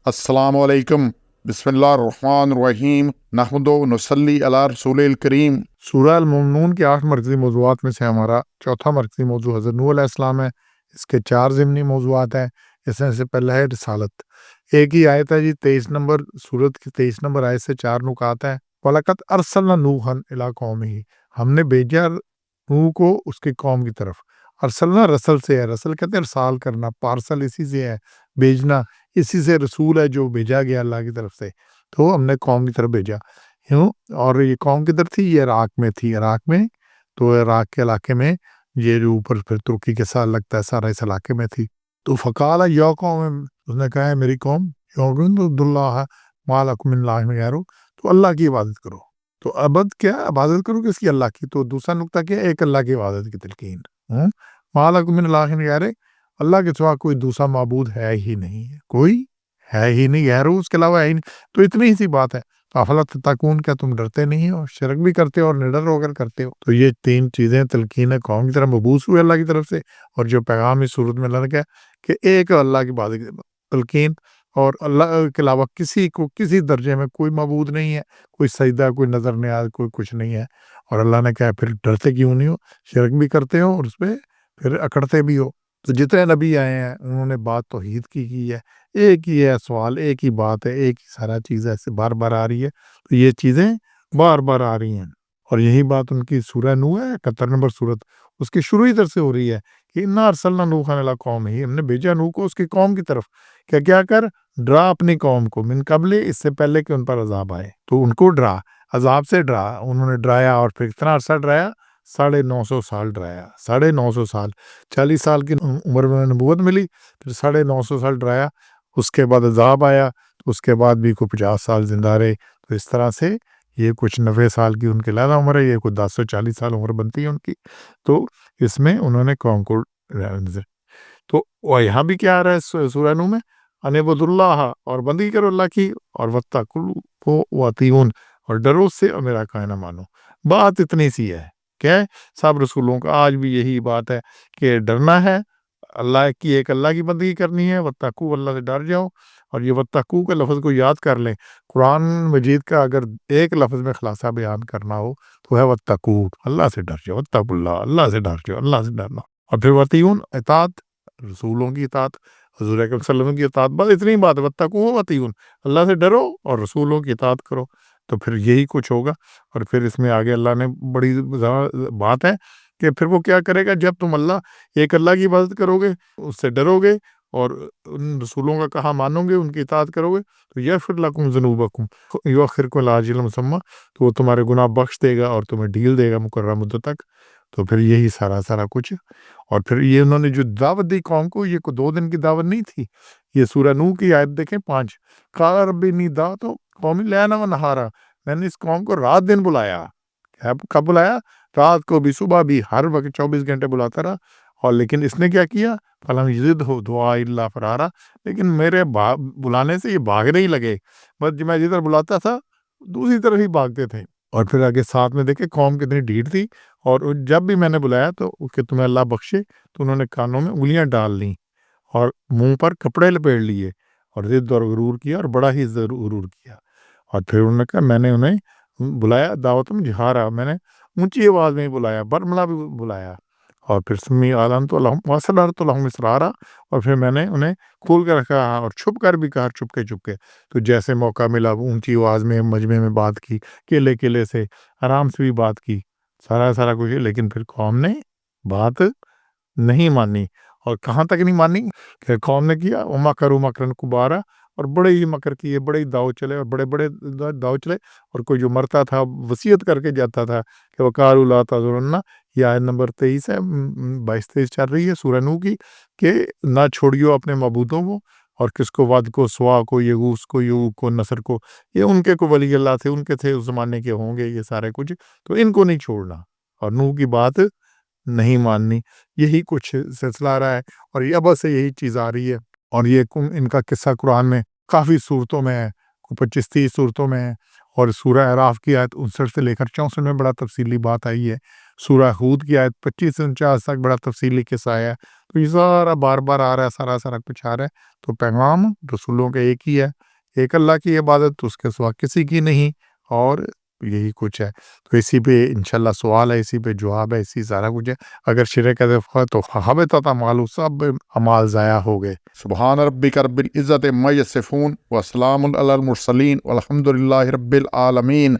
अस्सलामु अलैकुम, बिस्मिल्लाहिर्रहमानिर्रहीम, नहमदु व नुसल्ली अला रसूलिल करीम। सूरह अल-मुमिनून के 8 मरकज़ी मौज़ूआत में से हमारा चौथा मरकज़ी मौज़ू हज़रत नूह अलैहिस्सलाम है। इसके 4 ज़िमनी मौज़ूआत हैं। इसमें से पहला है रिसालत। एक ही आयत है जी, 23 नंबर सूरत की 23 नंबर आयत से 4 नुकात हैं। वलक़द अरसलना नूहन इला कौमिही, हमने भेजा नूह को उसकी कौम की तरफ। अरसलना रसल से है, रसल कहते हैं इरसाल करना, पार्सल इसी से है, भेजना। इसी से रसूल है जो भेजा गया अल्लाह की तरफ से। तो हमने कौम की तरफ भेजा, यूँ। और ये कौम किधर थी? ये इराक में थी। इराक में, तो इराक के इलाके में, ये जो ऊपर फिर तुर्की के साथ लगता है सारा, इस इलाके में थी। तो फ़क़ाल या कौम, उसने कहा है मेरी कौम, उअ्बुदुल्लाह मा लकुम मिन इलाहिन गैरुह, तो अल्लाह की इबादत करो। तो अबद क्या इबादत करो किसकी? अल्लाह की। तो दूसरा नुक्ता क्या है? एक अल्लाह की इबादत की तलकीन। मा लकुम मिन इलाहिन गैरुह, अल्लाह के सिवा कोई दूसरा माबूद है ही नहीं है, कोई है ही नहीं, गैरुह उसके अलावा है ही नहीं। तो इतनी ही सी बात है। अफला तत्तकून, क्या तुम डरते नहीं हो? शिरक भी करते हो और निडर होकर करते हो। तो ये 3 चीज़ें तलकीन है कौम की तरफ मबूस हुए अल्लाह की तरफ से। और जो पैगाम इस सूरत में अल्लाह ने कहा कि एक अल्लाह की इबादत की तलकीन, और अल्लाह के अलावा किसी को किसी दर्जे में कोई माबूद नहीं है, कोई सजदा, कोई नज़र नियाज़, कोई कुछ नहीं है। और अल्लाह ने कहा फिर डरते क्यों नहीं हो? शिरक भी करते हो और उसपे फिर अकड़ते भी हो। तो जितने नबी आए हैं उन्होंने बात तौहीद की है। एक ही है सवाल, एक ही बात है, एक ही सारा चीज़ ऐसे बार-बार आ रही है। तो ये चीज़ें बार-बार आ रही हैं। और यही बात उनकी सूरह नूह है 71 नंबर सूरत, उसकी शुरू इधर से हो रही है कि इन्ना अरसलना नूहन इला कौमिही, हमने भेजा नूह को उसकी कौम की तरफ। क्या कर? डरा अपनी कौम को, मिन क़ब्ल, इससे पहले कि उन पर अज़ाब आए। तो उनको डरा, अज़ाब से डरा। उन्होंने डराया और फिर कितना अरसा डराया? 950 साल डराया। 950 साल, 40 साल की उम्र में नबूवत मिली, फिर 950 साल डराया। उसके बाद अज़ाब आया, तो उसके बाद भी कोई 50 साल ज़िंदा रहे। तो इस तरह से ये कुछ 90 साल की उनकी लैला उम्र है, ये कुछ 10 से 40 साल उम्र बनती है उनकी। तो इसमें उन्होंने कौम को तो यहाँ भी क्या आ रहा है सूरह नूह में? अनिबुदुल्लाह, और बंदगी करो अल्लाह की, और वत्तकुहु वअतीऊन, और डरो उससे और मेरा कहना मानो। बात इतनी सी है। क्या है? सब रसूलों का आज भी यही बात है कि डरना है, अल्लाह की, एक अल्लाह की बंदगी करनी है, वत्तकू, अल्लाह से डर जाओ। और ये वत्तकू के लफ्ज़ को याद कर लें। कुरान मजीद का अगर एक लफ्ज़ में खुलासा बयान करना हो तो है वत्तकू, अल्लाह से डर जाओ, वत्तकुल्लाह, अल्लाह से डर जाओ, अल्लाह से डरना। और फिर वतीऊन, इताअत, रसूलों की इताअत, हुज़ूर अकरम सल्लल्लाहु अलैहि वसल्लम की इताअत। बस इतनी ही बात है, वत्तकू वतीऊन, अल्लाह से डरो और रसूलों की इताअत करो। तो फिर यही कुछ होगा। और फिर इसमें आगे अल्लाह ने बड़ी बात है कि फिर वो क्या करेगा, जब तुम एक अल्लाह की इबादत करोगे, उससे डरोगे और उन रसूलों का कहा मानोगे, उनकी इताअत करोगे, तो यग़फ़िर लकुम ज़ुनूबकुम युअख़्खिरकुम इला अजलिन मुसम्मा, तो वो तुम्हारे गुनाह बख्श देगा और तुम्हें ढील देगा मुकर्रर मुद्दत तक। तो फिर यही सारा कुछ। और फिर ये उन्होंने जो दावत दी कौम को, ये कोई 2 दिन की दावत नहीं थी। ये सूरह नूह की आयत देखें 5, क़ाल रब्बी इन्नी दअवतु क़ौमी लैलन व नहारा, मैंने इस कौम को रात दिन बुलाया। कब बुलाया? रात को भी, सुबह भी, हर वक़्त 24 घंटे बुलाता रहा। और लेकिन इसने क्या किया? फलम यज़िदहु दुआई इल्ला फ़रारा, लेकिन मेरे बुलाने से ये भागने ही लगे। बस मैं जिधर बुलाता था दूसरी तरफ ही भागते थे। और फिर आगे साथ में देखे कौम कितनी ढीठ थी। और जब भी मैंने बुलाया तो कि तुम्हें अल्लाह बख्शे, तो उन्होंने कानों में उँगलियां डाल लीं और मुंह पर कपड़े लपेट लिए और ज़िद और गुरूर किया और बड़ा ही गुरूर किया। और फिर उन्होंने कहा, मैंने उन्हें बुलाया दावतम जिहारा, मैंने ऊंची आवाज़ में बुलाया, बरमला भी बुलाया। और फिर सुम्मी आलम तो वसलर तो लहम इसरारा, और फिर मैंने उन्हें खोल कर रखा और छुप कर भी कहा, चुपके। तो जैसे मौका मिला ऊंची आवाज़ में मजमे में बात की, केले से आराम से भी बात की, सारा कुछ। लेकिन फिर कौम ने बात नहीं मानी। और कहाँ तक नहीं मानी कि कौम ने किया मकरू मकरन कुबारा, और बड़े ही मकर किए, बड़े ही दाव चले और बड़े दाव चले। और कोई जो मरता था वसीयत करके जाता था कि वकालू ला तज़ुरन्ना, ये आयत नंबर 23 है, 22-23 चल रही है सूरह नूह की, कि ना छोड़ियो अपने मबूदों को। और किसको? वद को, सुवा को, यगूस को, यूक को, नसर को, ये उनके को वली अल्लाह थे, उनके थे, उस ज़माने के होंगे ये सारे कुछ। तो इनको नहीं छोड़ना और नूह की बात नहीं माननी। यही कुछ सिलसिला आ रहा है और ये अब से यही चीज़ आ रही है। और ये इनका किस्सा कुरान में काफ़ी सूरतों में है, 25-30 सूरतों में है। और सूरह अराफ की आयत 59 से लेकर 64 में बड़ा तफसीली बात आई है। سورہ ہود کی آیت 25 سے 49 تک بڑا تفصیلی قصہ آیا ہے۔ تو یہ سارا بار بار آ رہا ہے، سارا کچھ آ رہا ہے۔ تو پیغام رسولوں کا ایک ہی ہے، ایک اللہ کی عبادت، اس کے سوا کسی کی نہیں، اور یہی کچھ ہے۔ تو اسی پہ انشاءاللہ سوال ہے، اسی پہ جواب ہے، اسی سارا کچھ ہے۔ اگر شرک ہے تو حبطت اعمالہ، سب اعمال ضائع ہو گئے۔ سبحان ربک رب العزت عما یصفون وسلام علی المرسلین والحمد للہ رب العالمین۔